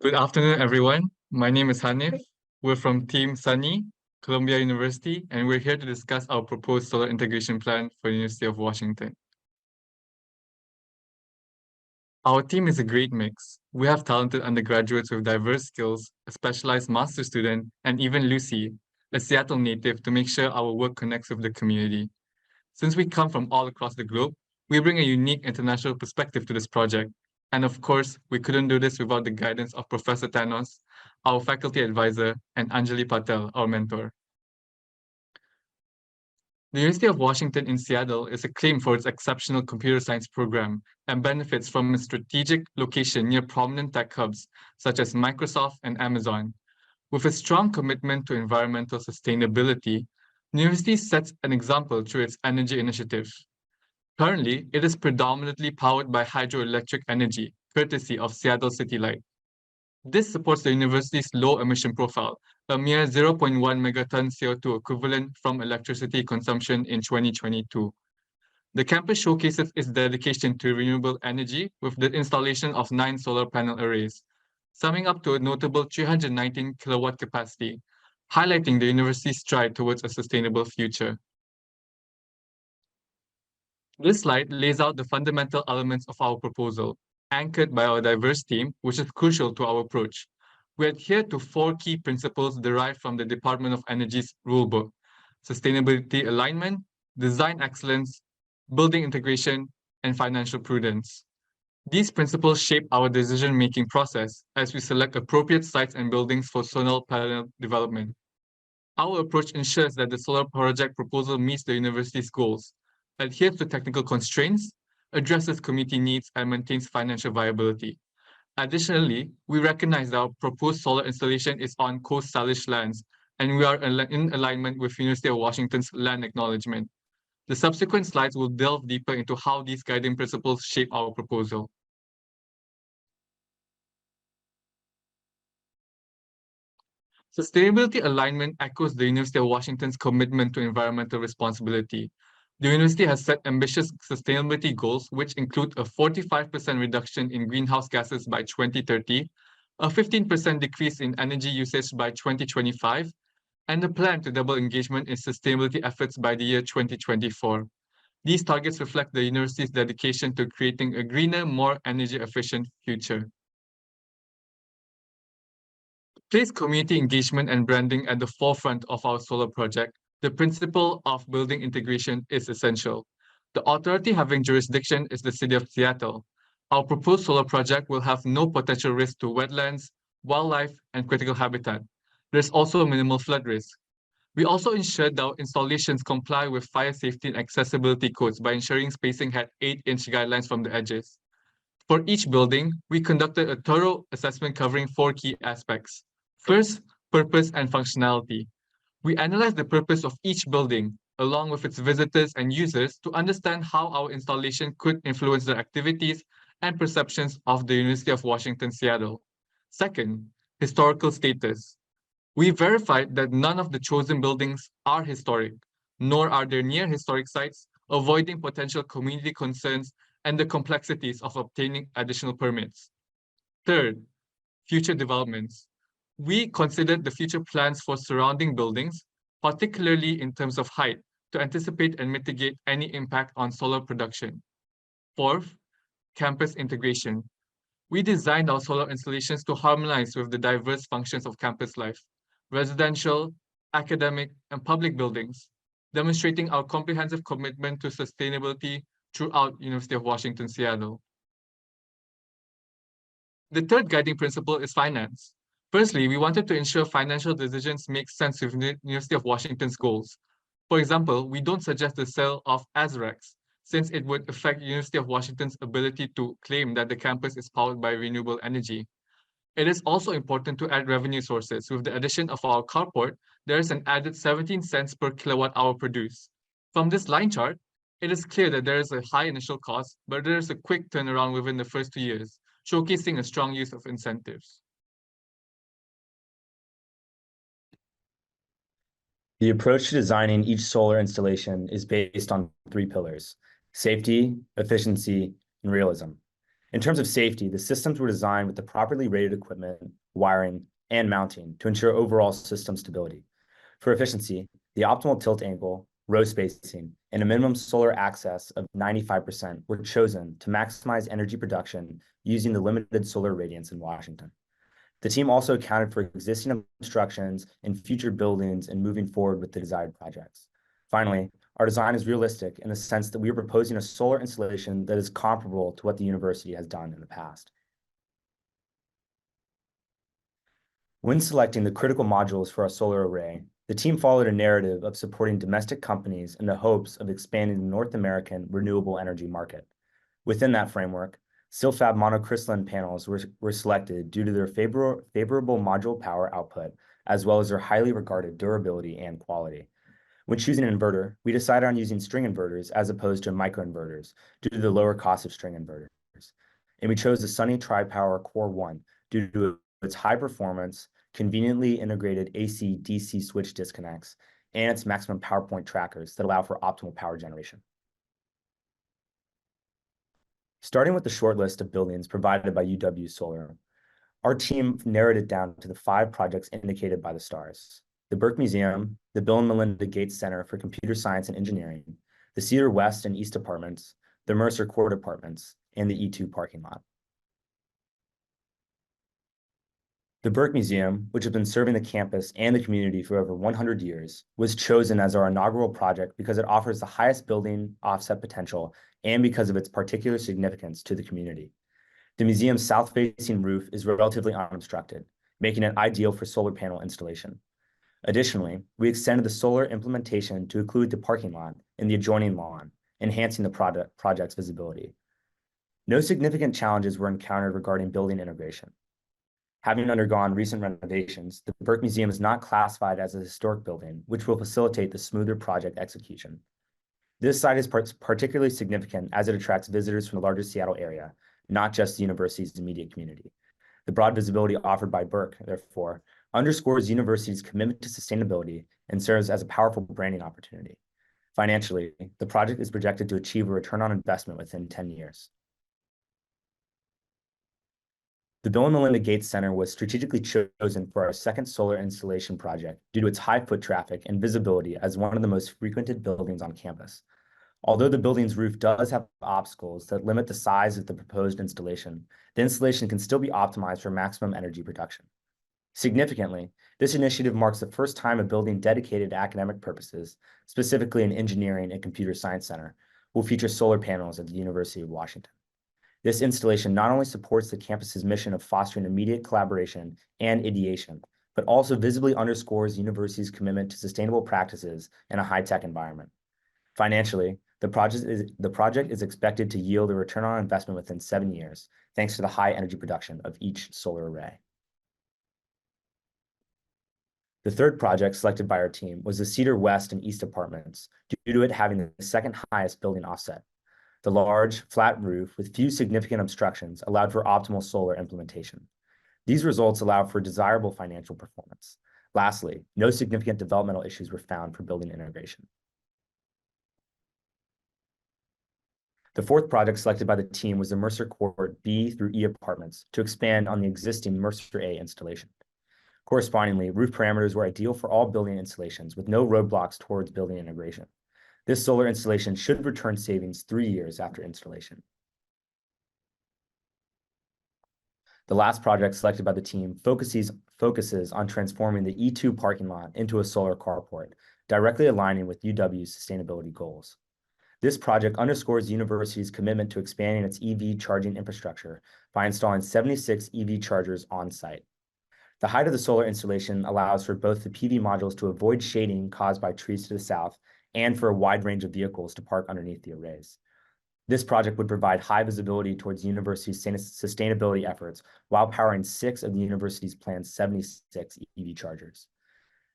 Good afternoon, everyone. My name is Hanif. We're from Team Sunny, Columbia University, and we're here to discuss our proposed solar integration plan for the University of Washington. Our team is a great mix. We have talented undergraduates with diverse skills, a specialized master's student, and even Lucy, a Seattle native, to make sure our work connects with the community. Since we come from all across the globe, we bring a unique international perspective to this project. And of course, we couldn't do this without the guidance of Professor Thanos, our faculty advisor, and Anjali Patel, our mentor. The University of Washington in Seattle is acclaimed for its exceptional computer science program and benefits from a strategic location near prominent tech hubs such as Microsoft and Amazon. With a strong commitment to environmental sustainability, the university sets an example through its energy initiatives. Currently, it is predominantly powered by hydroelectric energy, courtesy of Seattle City Light. This supports the university's low emission profile, a mere 0.1 megaton CO2 equivalent from electricity consumption in 2022. The campus showcases its dedication to renewable energy with the installation of 9 solar panel arrays, summing up to a notable 319 kilowatt capacity, highlighting the university's stride towards a sustainable future. This slide lays out the fundamental elements of our proposal, anchored by our diverse team, which is crucial to our approach. We adhere to 4 key principles derived from the Department of Energy's rulebook: sustainability alignment, design excellence, building integration, and financial prudence. These principles shape our decision-making process as we select appropriate sites and buildings for solar panel development. Our approach ensures that the solar project proposal meets the university's goals, adheres to technical constraints, addresses community needs, and maintains financial viability. Additionally, we recognize that our proposed solar installation is on Coast Salish lands, and we are in alignment with University of Washington's land acknowledgement. The subsequent slides will delve deeper into how these guiding principles shape our proposal. Sustainability alignment echoes the University of Washington's commitment to environmental responsibility. The university has set ambitious sustainability goals, which include a 45% reduction in greenhouse gases by 2030, a 15% decrease in energy usage by 2025, and a plan to double engagement in sustainability efforts by the year 2024. These targets reflect the university's dedication to creating a greener, more energy-efficient future. Place community engagement and branding at the forefront of our solar project, the principle of building integration is essential. The authority having jurisdiction is the City of Seattle. Our proposed solar project will have no potential risk to wetlands, wildlife, and critical habitat. There's also minimal flood risk. We also ensured that our installations comply with fire safety and accessibility codes by ensuring spacing had 8-inch guidelines from the edges. For each building, we conducted a thorough assessment covering 4 key aspects. First, purpose and functionality. We analyzed the purpose of each building, along with its visitors and users, to understand how our installation could influence the activities and perceptions of the University of Washington, Seattle. Second, historical status. We verified that none of the chosen buildings are historic, nor are there near historic sites, avoiding potential community concerns and the complexities of obtaining additional permits. Third, future developments. We considered the future plans for surrounding buildings, particularly in terms of height, to anticipate and mitigate any impact on solar production. Fourth, campus integration. We designed our solar installations to harmonize with the diverse functions of campus life, residential, academic, and public buildings, demonstrating our comprehensive commitment to sustainability throughout University of Washington, Seattle. The third guiding principle is finance. Firstly, we wanted to ensure financial decisions make sense with the University of Washington's goals. For example, we don't suggest the sale of ASREX, since it would affect University of Washington's ability to claim that the campus is powered by renewable energy. It is also important to add revenue sources. With the addition of our carport, there is an added 17 cents per kilowatt hour produced. From this line chart, it is clear that there is a high initial cost, but there is a quick turnaround within the first 2 years, showcasing a strong use of incentives. The approach to designing each solar installation is based on 3 pillars: safety, efficiency, and realism. In terms of safety, the systems were designed with the properly rated equipment, wiring, and mounting to ensure overall system stability. For efficiency, the optimal tilt angle, row spacing, and a minimum solar access of 95% were chosen to maximize energy production using the limited solar radiance in Washington. The team also accounted for existing obstructions in future buildings and moving forward with the desired projects. Finally, our design is realistic in the sense that we are proposing a solar installation that is comparable to what the university has done in the past. When selecting the critical modules for our solar array, the team followed a narrative of supporting domestic companies in the hopes of expanding the North American renewable energy market. Within that framework, SILFAB monocrystalline panels were selected due to their favorable module power output, as well as their highly regarded durability and quality. When choosing an inverter, we decided on using string inverters as opposed to microinverters due to the lower cost of string inverters. And we chose the Sunny Tri-Power Core 1 due to its high performance, conveniently integrated AC-DC switch disconnects, and its maximum power point trackers that allow for optimal power generation. Starting with the short list of buildings provided by UW Solar, our team narrowed it down to the 5 projects indicated by the stars: the Burke Museum, the Bill and Melinda Gates Center for Computer Science and Engineering, the Cedar West and East Apartments, the Mercer Court Apartments, and the E2 parking lot. The Burke Museum, which has been serving the campus and the community for over 100 years, was chosen as our inaugural project because it offers the highest building offset potential and because of its particular significance to the community. The museum's south-facing roof is relatively unobstructed, making it ideal for solar panel installation. Additionally, we extended the solar implementation to include the parking lot and the adjoining lawn, enhancing the project's visibility. No significant challenges were encountered regarding building integration. Having undergone recent renovations, the Burke Museum is not classified as a historic building, which will facilitate the smoother project execution. This site is particularly significant as it attracts visitors from the larger Seattle area, not just the university's immediate community. The broad visibility offered by Burke, therefore, underscores the university's commitment to sustainability and serves as a powerful branding opportunity. Financially, the project is projected to achieve a return on investment within 10 years. The Bill and Melinda Gates Center was strategically chosen for our second solar installation project due to its high foot traffic and visibility as one of the most frequented buildings on campus. Although the building's roof does have obstacles that limit the size of the proposed installation, the installation can still be optimized for maximum energy production. Significantly, this initiative marks the first time a building dedicated to academic purposes, specifically an engineering and computer science center, will feature solar panels at the University of Washington. This installation not only supports the campus's mission of fostering immediate collaboration and ideation, but also visibly underscores the university's commitment to sustainable practices in a high-tech environment. Financially, the project is expected to yield a return on investment within 7 years, thanks to the high energy production of each solar array. The third project selected by our team was the Cedar West and East Apartments, due to it having the second highest building offset. The large, flat roof with few significant obstructions allowed for optimal solar implementation. These results allow for desirable financial performance. Lastly, no significant developmental issues were found for building integration. The fourth project selected by the team was the Mercer Court B through E apartments to expand on the existing Mercer A installation. Correspondingly, roof parameters were ideal for all building installations with no roadblocks towards building integration. This solar installation should return savings 3 years after installation. The last project selected by the team focuses on transforming the E2 parking lot into a solar carport, directly aligning with UW's sustainability goals. This project underscores the university's commitment to expanding its EV charging infrastructure by installing 76 EV chargers on site. The height of the solar installation allows for both the PV modules to avoid shading caused by trees to the south and for a wide range of vehicles to park underneath the arrays. This project would provide high visibility towards the university's sustainability efforts while powering 6 of the university's planned 76 EV chargers.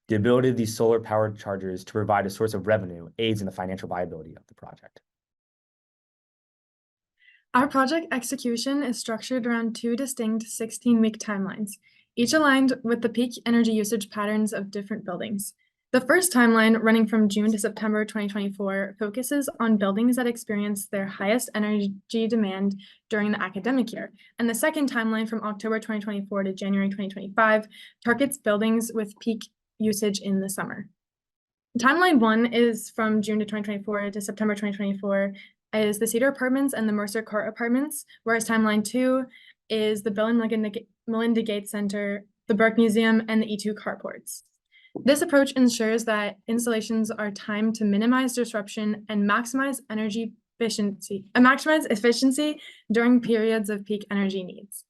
The ability of these solar-powered chargers to provide a source of revenue aids in the financial viability of the project. Our project execution is structured around 2 distinct 16-week timelines, each aligned with the peak energy usage patterns of different buildings. The first timeline, running from June to September 2024, focuses on buildings that experience their highest energy demand during the academic year. And the second timeline, from October 2024 to January 2025, targets buildings with peak usage in the summer. Timeline 1 is from June to 2024 to September 2024, is the Cedar Apartments and the Mercer Court Apartments, whereas timeline 2 is the Bill and Melinda Gates Center, the Burke Museum, and the E2 carports. This approach ensures that installations are timed to minimize disruption and maximize efficiency during periods of peak energy needs.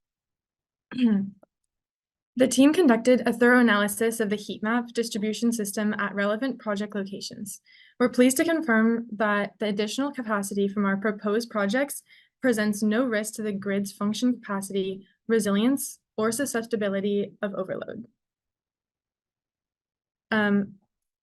The team conducted a thorough analysis of the heat map distribution system at relevant project locations. We're pleased to confirm that the additional capacity from our proposed projects presents no risk to the grid's function capacity, resilience, or susceptibility of overload.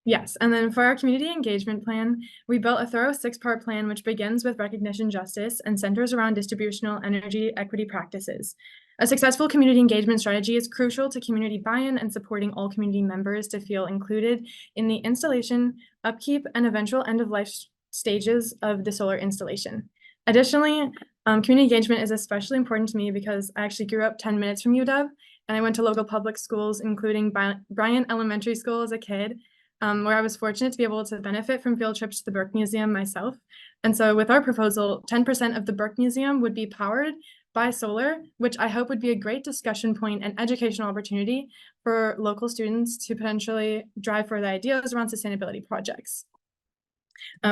Yes, and then for our community engagement plan, we built a thorough 6-part plan which begins with recognition justice and centers around distributional energy equity practices. A successful community engagement strategy is crucial to community buy-in and supporting all community members to feel included in the installation, upkeep, and eventual end-of-life stages of the solar installation. Additionally, community engagement is especially important to me because I actually grew up 10 minutes from UW, and I went to local public schools, including Bryant Elementary School as a kid, where I was fortunate to be able to benefit from field trips to the Burke Museum myself. And so with our proposal, 10% of the Burke Museum would be powered by solar, which I hope would be a great discussion point and educational opportunity for local students to potentially drive further ideas around sustainability projects.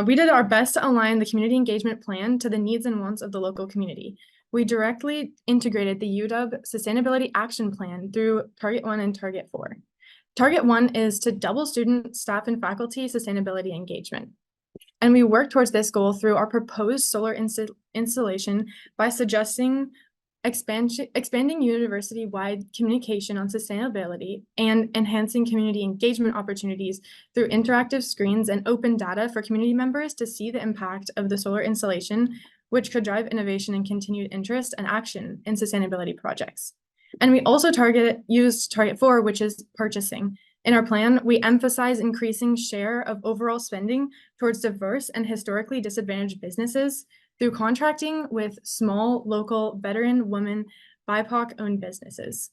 We did our best to align the community engagement plan to the needs and wants of the local community. We directly integrated the UW Sustainability Action Plan through Target 1 and Target 4. Target 1 is to double student, staff, and faculty sustainability engagement. And we work towards this goal through our proposed solar installation by suggesting expanding university-wide communication on sustainability and enhancing community engagement opportunities through interactive screens and open data for community members to see the impact of the solar installation, which could drive innovation and continued interest and action in sustainability projects. And we also used Target 4, which is purchasing. In our plan, we emphasize increasing share of overall spending towards diverse and historically disadvantaged businesses through contracting with small, local, veteran, women, BIPOC-owned businesses.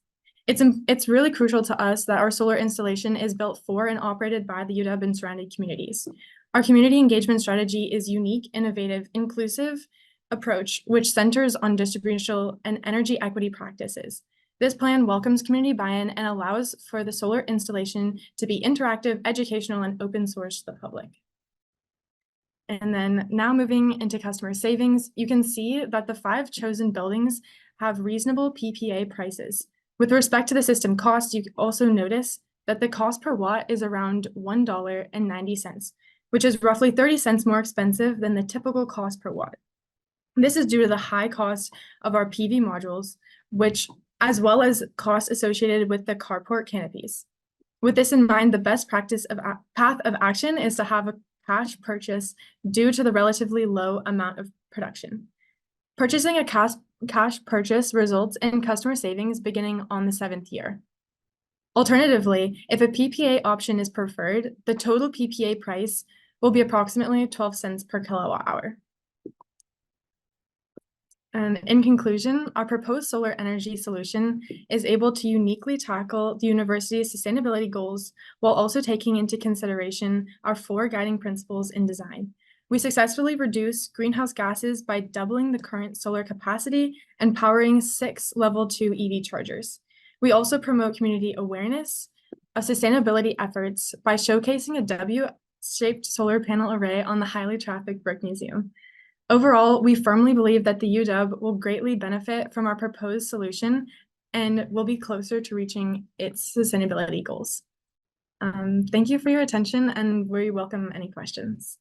It's really crucial to us that our solar installation is built for and operated by the UW and surrounding communities. Our community engagement strategy is unique, innovative, inclusive approach, which centers on distributional and energy equity practices. This plan welcomes community buy-in and allows for the solar installation to be interactive, educational, and open source to the public. And then now moving into customer savings, you can see that the 5 chosen buildings have reasonable PPA prices. With respect to the system cost, you also notice that the cost per watt is around $1.90, which is roughly 30 cents more expensive than the typical cost per watt. This is due to the high cost of our PV modules, which as well as costs associated with the carport canopies. With this in mind, the best path of action is to have a cash purchase due to the relatively low amount of production. Purchasing a cash purchase results in customer savings beginning on the 7th year. Alternatively, if a PPA option is preferred, the total PPA price will be approximately 12 cents per kilowatt hour. And in conclusion, our proposed solar energy solution is able to uniquely tackle the university's sustainability goals while also taking into consideration our 4 guiding principles in design. We successfully reduce greenhouse gases by doubling the current solar capacity and powering 6 level 2 EV chargers. We also promote community awareness of sustainability efforts by showcasing a W-shaped solar panel array on the highly trafficked Burke Museum. Overall, we firmly believe that the UW will greatly benefit from our proposed solution and will be closer to reaching its sustainability goals. Thank you for your attention, and we welcome any questions.